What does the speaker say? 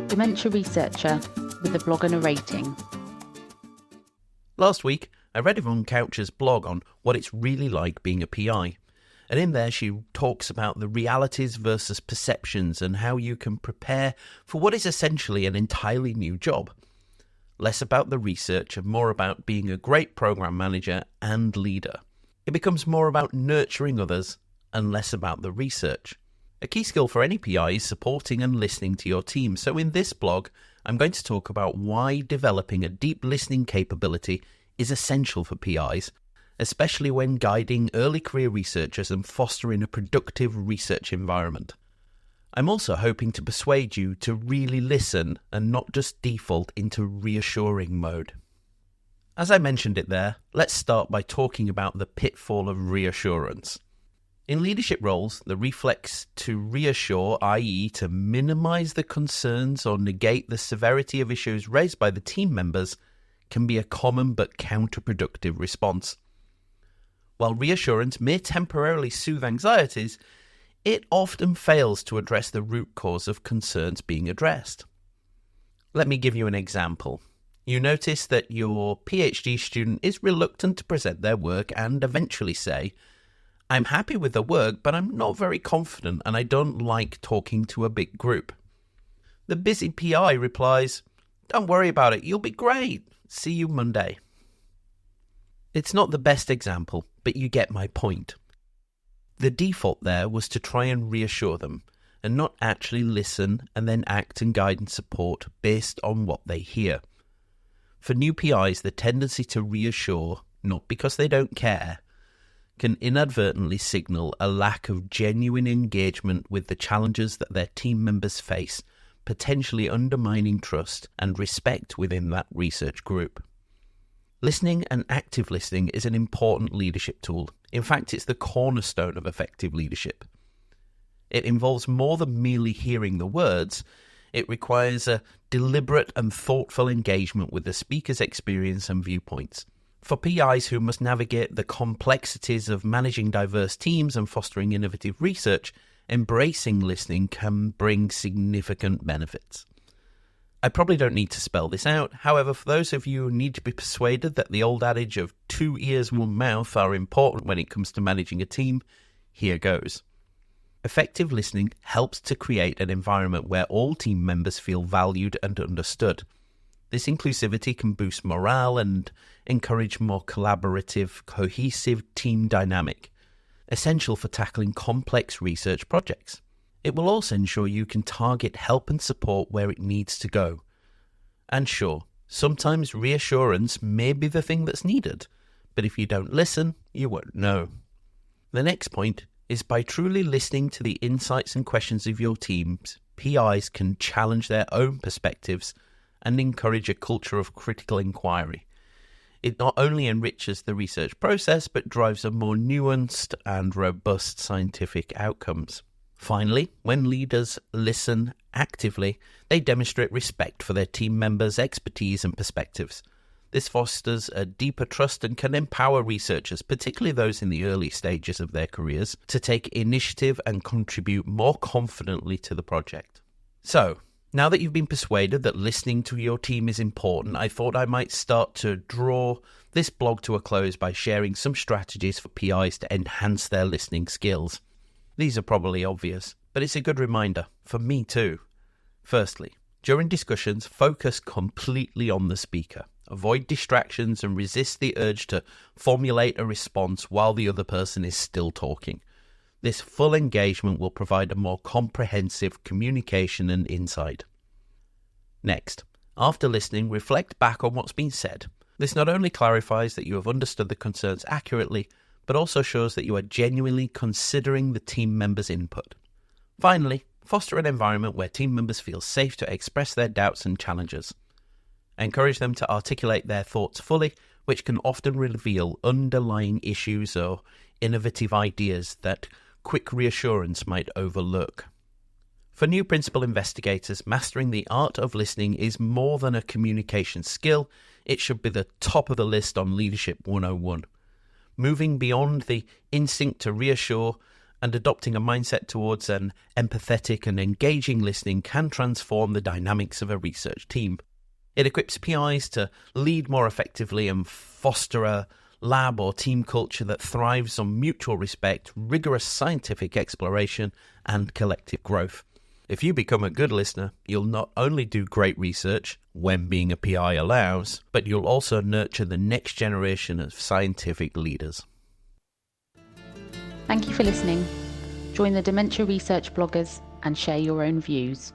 Dementia Researcher with a blog and a rating. Last week, I read Yvonne Couch's blog on what it's really like being a PI. And in there, she talks about the realities versus perceptions and how you can prepare for what is essentially an entirely new job. Less about the research and more about being a great program manager and leader. It becomes more about nurturing others and less about the research. A key skill for any PI is supporting and listening to your team. So in this blog, I'm going to talk about why developing a deep listening capability is essential for PIs, especially when guiding early career researchers and fostering a productive research environment. I'm also hoping to persuade you to really listen and not just default into reassuring mode. As I mentioned it there, let's start by talking about the pitfall of reassurance. In leadership roles, the reflex to reassure, i.e. to minimize the concerns or negate the severity of issues raised by the team members, can be a common but counterproductive response. While reassurance may temporarily soothe anxieties, it often fails to address the root cause of concerns being addressed. Let me give you an example. You notice that your PhD student is reluctant to present their work and eventually say, "I'm happy with the work, but I'm not very confident and I don't like talking to a big group." The busy PI replies, "Don't worry about it, you'll be great. See you Monday." It's not the best example, but you get my point. The default there was to try and reassure them and not actually listen and then act and guide and support based on what they hear. For new PIs, the tendency to reassure, not because they don't care, can inadvertently signal a lack of genuine engagement with the challenges that their team members face, potentially undermining trust and respect within that research group. Listening and active listening is an important leadership tool. In fact, it's the cornerstone of effective leadership. It involves more than merely hearing the words. It requires a deliberate and thoughtful engagement with the speaker's experience and viewpoints. For PIs who must navigate the complexities of managing diverse teams and fostering innovative research, embracing listening can bring significant benefits. I probably don't need to spell this out. However, for those of you who need to be persuaded that the old adage of 2 ears, 1 mouth are important when it comes to managing a team, here goes. Effective listening helps to create an environment where all team members feel valued and understood. This inclusivity can boost morale and encourage more collaborative, cohesive team dynamic, essential for tackling complex research projects. It will also ensure you can target help and support where it needs to go. And sure, sometimes reassurance may be the thing that's needed, but if you don't listen, you won't know. The next point is by truly listening to the insights and questions of your teams, PIs can challenge their own perspectives and encourage a culture of critical inquiry. It not only enriches the research process, but drives a more nuanced and robust scientific outcomes. Finally, when leaders listen actively, they demonstrate respect for their team members' expertise and perspectives. This fosters a deeper trust and can empower researchers, particularly those in the early stages of their careers, to take initiative and contribute more confidently to the project. So, now that you've been persuaded that listening to your team is important, I thought I might start to draw this blog to a close by sharing some strategies for PIs to enhance their listening skills. These are probably obvious, but it's a good reminder, for me too. Firstly, during discussions, focus completely on the speaker. Avoid distractions and resist the urge to formulate a response while the other person is still talking. This full engagement will provide a more comprehensive communication and insight. Next, after listening, reflect back on what's been said. This not only clarifies that you have understood the concerns accurately, but also shows that you are genuinely considering the team members' input. Finally, foster an environment where team members feel safe to express their doubts and challenges. Encourage them to articulate their thoughts fully, which can often reveal underlying issues or innovative ideas that quick reassurance might overlook. For new principal investigators, mastering the art of listening is more than a communication skill. It should be the top of the list on Leadership 101. Moving beyond the instinct to reassure And adopting a mindset towards an empathetic and engaging listening can transform the dynamics of a research team. It equips PIs to lead more effectively and foster a lab or team culture that thrives on mutual respect, rigorous scientific exploration, and collective growth. If you become a good listener, you'll not only do great research, when being a PI allows, but you'll also nurture the next generation of scientific leaders. Thank you for listening. Join the Dementia Research bloggers and share your own views.